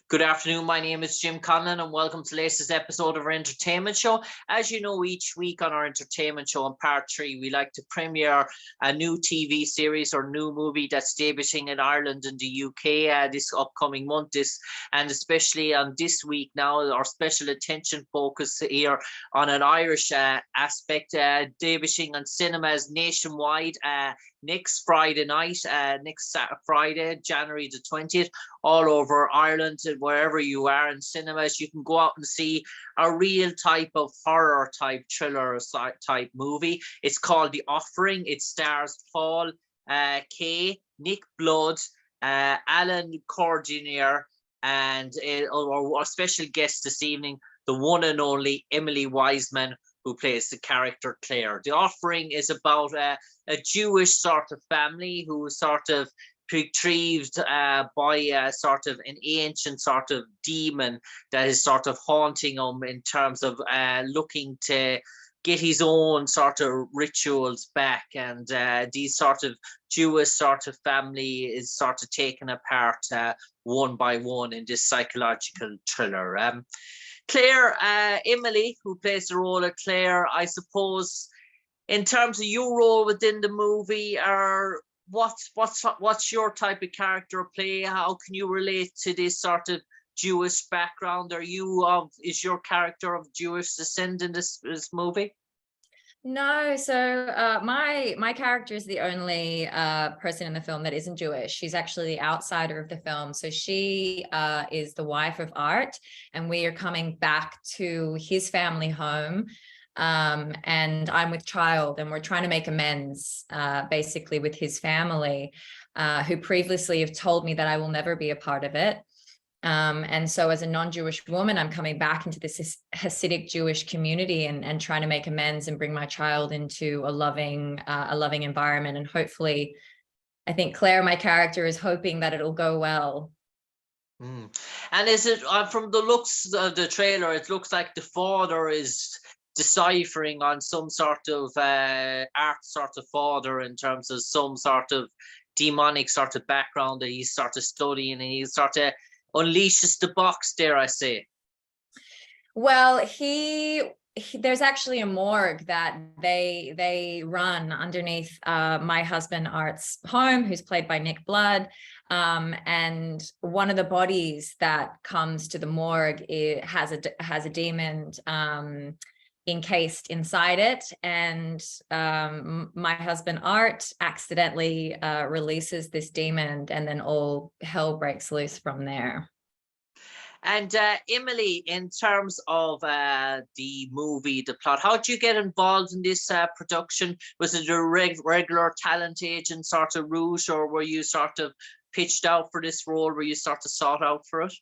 Good afternoon. My name is Jim Conlan and welcome to the latest episode of our entertainment show. As you know, each week on our entertainment show in part 3, we like to premiere a new TV series or new movie that's debuting in Ireland and the UK this upcoming month. And especially on this week now, our special attention focus here on an Irish aspect, debuting on cinemas nationwide next Friday night, Friday, January the 20th, all over Ireland, and wherever you are in cinemas, you can go out and see a real type of horror type thriller type movie. It's called The Offering. It stars Paul, Kaye, Nick Blood, Allan Corduner, and our special guest this evening, the one and only Emily Wiseman, who plays the character Claire. The Offering is about a Jewish sort of family who sort of retrieved by sort of an ancient sort of demon that is sort of haunting him in terms of looking to get his own sort of rituals back, and these sort of Jewish sort of family is sort of taken apart one by one in this psychological thriller. Claire, Emily, who plays the role of Claire, I suppose, in terms of your role within the movie, what's your type of character play? How can you relate to this sort of Jewish background? Is your character of Jewish descent in this movie? No, so my character is the only person in the film that isn't Jewish. She's actually the outsider of the film. So she is the wife of Art, and we are coming back to his family home. And I'm with child, and we're trying to make amends basically with his family, who previously have told me that I will never be a part of it. And so as a non-Jewish woman, I'm coming back into this Hasidic Jewish community and trying to make amends and bring my child into a loving environment. And hopefully, I think Claire, my character, is hoping that it'll go well. And is it, from the looks of the trailer, it looks like the father is deciphering on some sort of art sort of father in terms of some sort of demonic sort of background that he's sort of studying, and he sort of unleashes the box, dare I say. Well, there's actually a morgue that they run underneath my husband Art's home, who's played by Nick Blood. And one of the bodies that comes to the morgue has a demon encased inside it, and my husband Art accidentally releases this demon, and then all hell breaks loose from there. And Emily, in terms of the movie, the plot, how did you get involved in this production? Was it a regular talent agent sort of route, or were you sort of pitched out for this role? Were you sort of sought out for it?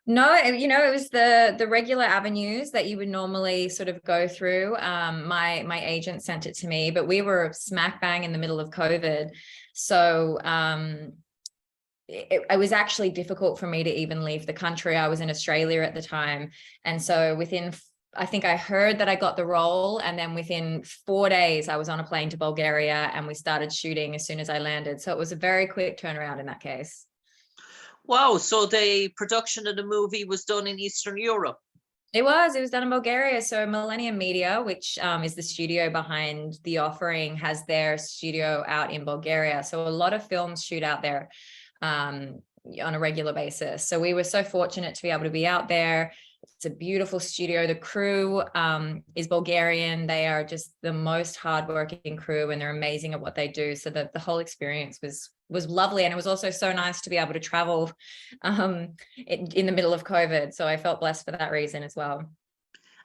No, it was the regular avenues that you would normally sort of go through. My agent sent it to me, but we were smack bang in the middle of COVID. So it was actually difficult for me to even leave the country. I was in Australia at the time. And so I think I heard that I got the role, and then within 4 days I was on a plane to Bulgaria, and we started shooting as soon as I landed. So it was a very quick turnaround in that case. Wow, so the production of the movie was done in Eastern Europe? It was done in Bulgaria. So Millennium Media, which is the studio behind The Offering, has their studio out in Bulgaria. So a lot of films shoot out there on a regular basis. So we were so fortunate to be able to be out there. It's a beautiful studio. The crew is Bulgarian. They are just the most hardworking crew, and they're amazing at what they do. So the whole experience was lovely, and it was also so nice to be able to travel in the middle of COVID. So I felt blessed for that reason as well.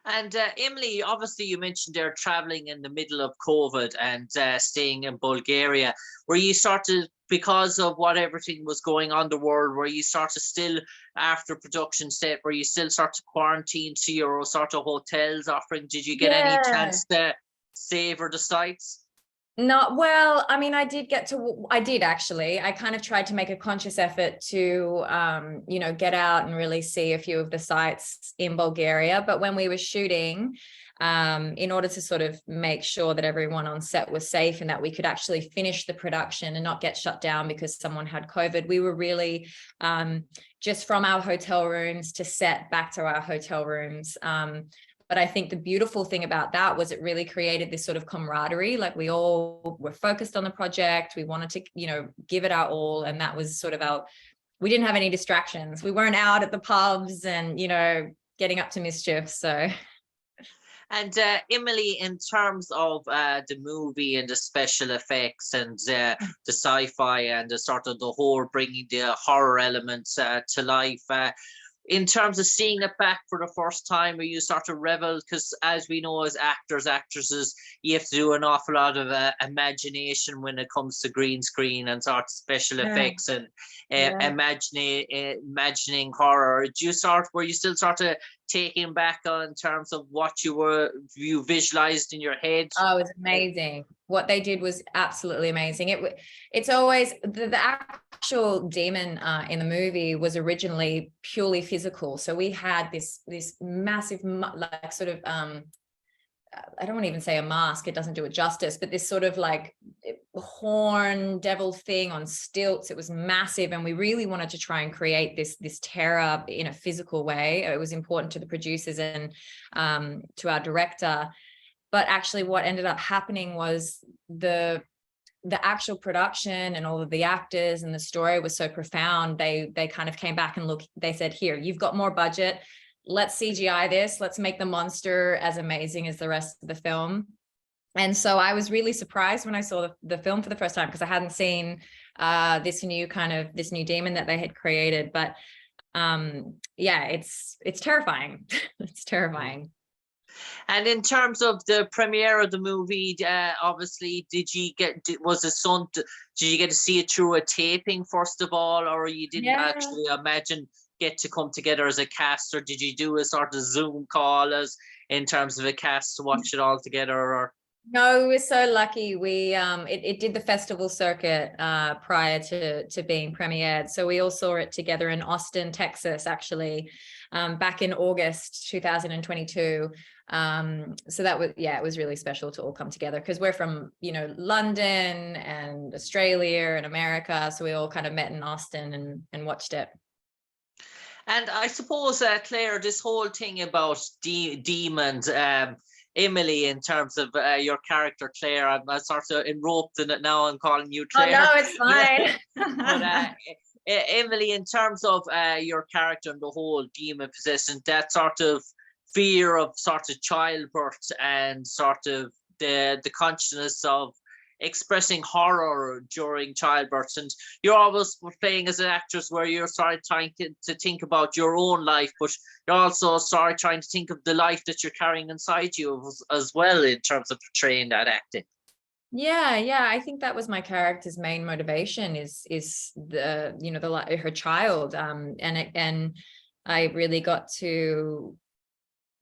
And Emily, obviously you mentioned they're traveling in the middle of COVID and staying in Bulgaria. Were you sort of, because of what everything was going on in the world, were you sort of still, after production set, were you still sort of quarantined to your sort of hotels offering? Did you get any chance to savor the sights? No, well, I mean, I did actually. I kind of tried to make a conscious effort to, get out and really see a few of the sites in Bulgaria. But when we were shooting, in order to sort of make sure that everyone on set was safe and that we could actually finish the production and not get shut down because someone had COVID. We were really just from our hotel rooms to set back to our hotel rooms. But I think the beautiful thing about that was it really created this sort of camaraderie. Like we all were focused on the project. We wanted to, you know, give it our all. And that was sort of we didn't have any distractions. We weren't out at the pubs and, you know, getting up to mischief. So. And Emily, in terms of the movie and the special effects and the sci-fi and the sort of the whole bringing the horror elements to life, in terms of seeing it back for the first time, where you sort of revel, because as we know, as actors, actresses, you have to do an awful lot of imagination when it comes to green screen and sort of special effects and imagining horror. Were you still sort of taking back on terms of what you visualized in your head? Oh, it was amazing. What they did was absolutely amazing. It's always the actual demon in the movie was originally purely physical. So we had this massive, like sort of I don't want to even say a mask, it doesn't do it justice, but this sort of like horn devil thing on stilts. It was massive, and we really wanted to try and create this terror in a physical way. It was important to the producers and to our director. But actually what ended up happening was the actual production and all of the actors and the story was so profound. They kind of came back and they said, here, you've got more budget. Let's CGI this. Let's make the monster as amazing as the rest of the film. And so I was really surprised when I saw the film for the first time, because I hadn't seen this new demon that they had created. But yeah, it's terrifying. It's terrifying. And in terms of the premiere of the movie, obviously, did you get to see it through a taping first of all, or you didn't actually get to come together as a cast, or did you do a sort of Zoom call as in terms of a cast to watch it all together? Or no, we were so lucky. We it did the festival circuit prior to being premiered, so we all saw it together in Austin, Texas, actually, back in August 2022. So that was, it was really special to all come together, because we're from, you know, London and Australia and America, so we all kind of met in Austin and watched it. And I suppose, Claire, this whole thing about demons, Emily, in terms of your character, Claire, I'm sort of enroped in it now. I'm calling you Claire. Oh, no, it's fine. But Emily, in terms of your character and the whole demon possession, that sort of fear of sort of childbirth and sort of the consciousness of expressing horror during childbirth, and you're always playing as an actress where you're trying to think about your own life, but you're also trying to think of the life that you're carrying inside you as well, in terms of portraying that acting. Yeah, I think that was my character's main motivation is her child, and I really got to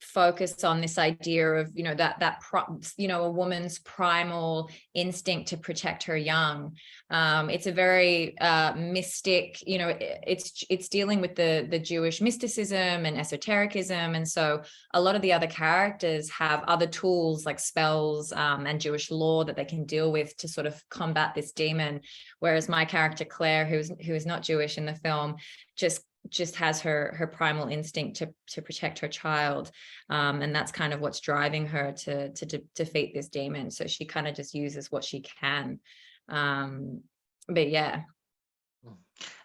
focus on this idea of, you know, a woman's primal instinct to protect her young. It's a very mystic, you know, it's dealing with the Jewish mysticism and esotericism, and so a lot of the other characters have other tools like spells and Jewish law that they can deal with to sort of combat this demon, whereas my character Claire, who is not Jewish in the film, just has her primal instinct to protect her child, and that's kind of what's driving her to defeat this demon. So she kind of just uses what she can, but yeah.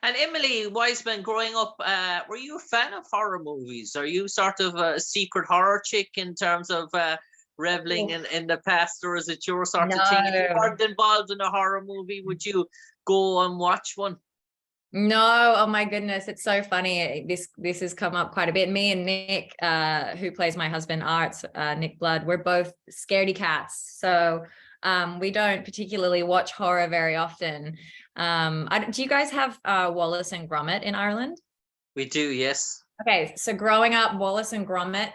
And Emily Wiseman, growing up, were you a fan of horror movies? Are you sort of a secret horror chick in terms of reveling in the past, or is it your sort of thing? If you weren't involved in a horror movie, would you go and watch one? No, oh my goodness, it's so funny. This has come up quite a bit. Me and Nick, who plays my husband Art, Nick Blood, we're both scaredy cats. So we don't particularly watch horror very often. Do you guys have Wallace and Gromit in Ireland? We do, yes. Okay, so growing up, Wallace and Gromit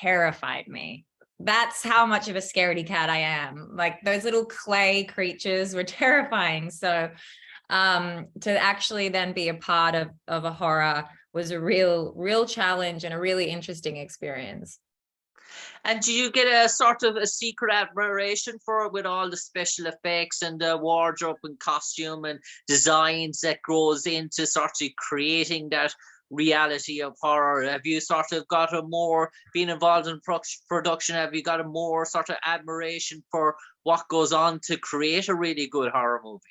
terrified me. That's how much of a scaredy cat I am. Like, those little clay creatures were terrifying. So to actually then be a part of a horror was a real challenge and a really interesting experience. And do you get a sort of a secret admiration for it with all the special effects and the wardrobe and costume and designs that goes into sort of creating that reality of horror? Have you sort of got a more, being involved in production, have you got a more sort of admiration for what goes on to create a really good horror movie?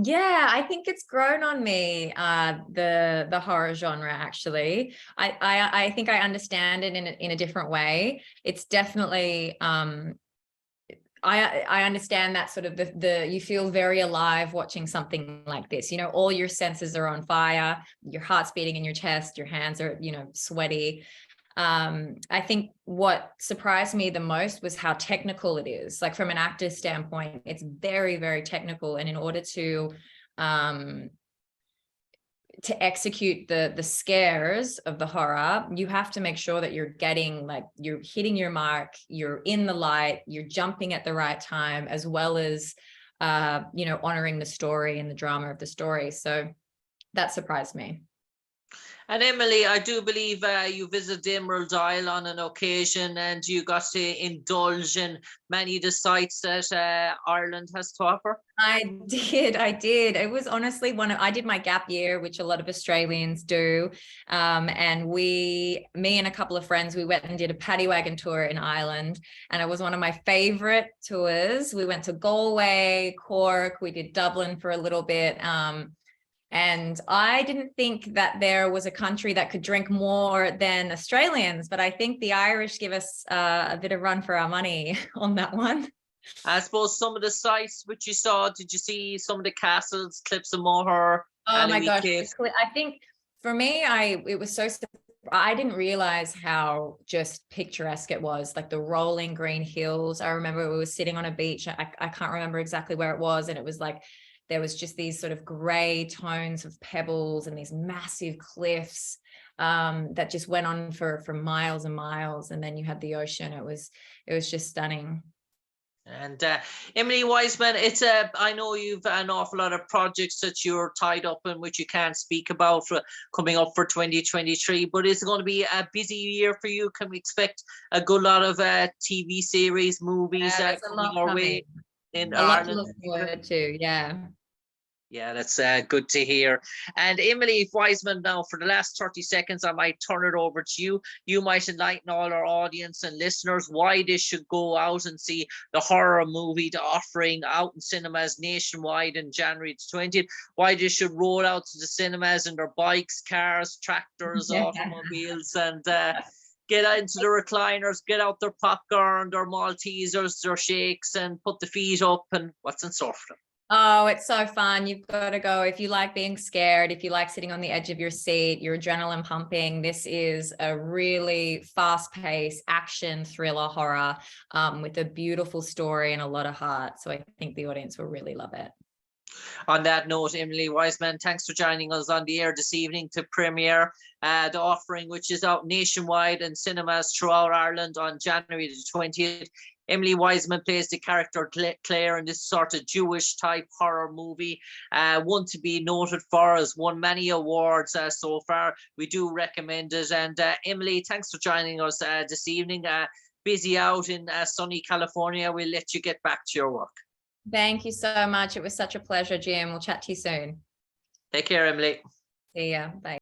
Yeah, I think it's grown on me, the horror genre, actually. I think I understand it in a different way. It's definitely I understand that sort of the you feel very alive watching something like this. You know, all your senses are on fire, your heart's beating in your chest, your hands are, you know, sweaty. I think what surprised me the most was how technical it is. Like, from an actor's standpoint, it's very, very technical. And in order um, to execute the scares of the horror, you have to make sure that you're getting, like, you're hitting your mark, you're in the light, you're jumping at the right time, as well as, you know, honoring the story and the drama of the story. So that surprised me. And Emily, I do believe you visited the Emerald Isle on an occasion, and you got to indulge in many of the sites that Ireland has to offer. I did. It was honestly I did my gap year, which a lot of Australians do. And me and a couple of friends, we went and did a paddy wagon tour in Ireland. And it was one of my favorite tours. We went to Galway, Cork, we did Dublin for a little bit. And I didn't think that there was a country that could drink more than Australians, but I think the Irish give us a bit of run for our money on that one. I suppose some of the sites which you saw, did you see some of the castles, Cliffs of Moher? Oh my gosh. I think for me, it was so, I didn't realize how just picturesque it was, like the rolling green hills. I remember we were sitting on a beach. I can't remember exactly where it was. And it was like, there was just these sort of gray tones of pebbles and these massive cliffs that just went on for miles and miles. And then you had the ocean. It was just stunning. And Emily Wiseman, I know you've an awful lot of projects that you're tied up in, which you can't speak about coming up for 2023, but it's going to be a busy year for you. Can we expect a good lot of TV series, movies coming our way in Ireland? A lot to look forward to, yeah. Yeah, that's good to hear. And Emily Wiseman, now for the last 30 seconds, I might turn it over to you. You might enlighten all our audience and listeners why they should go out and see the horror movie, The Offering, out in cinemas nationwide in January the 20th. Why they should roll out to the cinemas in their bikes, cars, tractors, automobiles, and get into the recliners, get out their popcorn, their Maltesers, their shakes, and put the feet up, and what's in store for them. Oh, it's so fun. You've got to go. If you like being scared, if you like sitting on the edge of your seat, your adrenaline pumping, this is a really fast-paced action thriller horror with a beautiful story and a lot of heart. So I think the audience will really love it. On that note, Emily Wiseman, thanks for joining us on the air this evening to premiere The Offering, which is out nationwide in cinemas throughout Ireland on January the 20th. Emily Wiseman plays the character Claire in this sort of Jewish type horror movie, one to be noted for, has won many awards so far. We do recommend it. And Emily, thanks for joining us this evening. Busy out in sunny California. We'll let you get back to your work. Thank you so much. It was such a pleasure, Jim. We'll chat to you soon. Take care, Emily. See ya. Bye.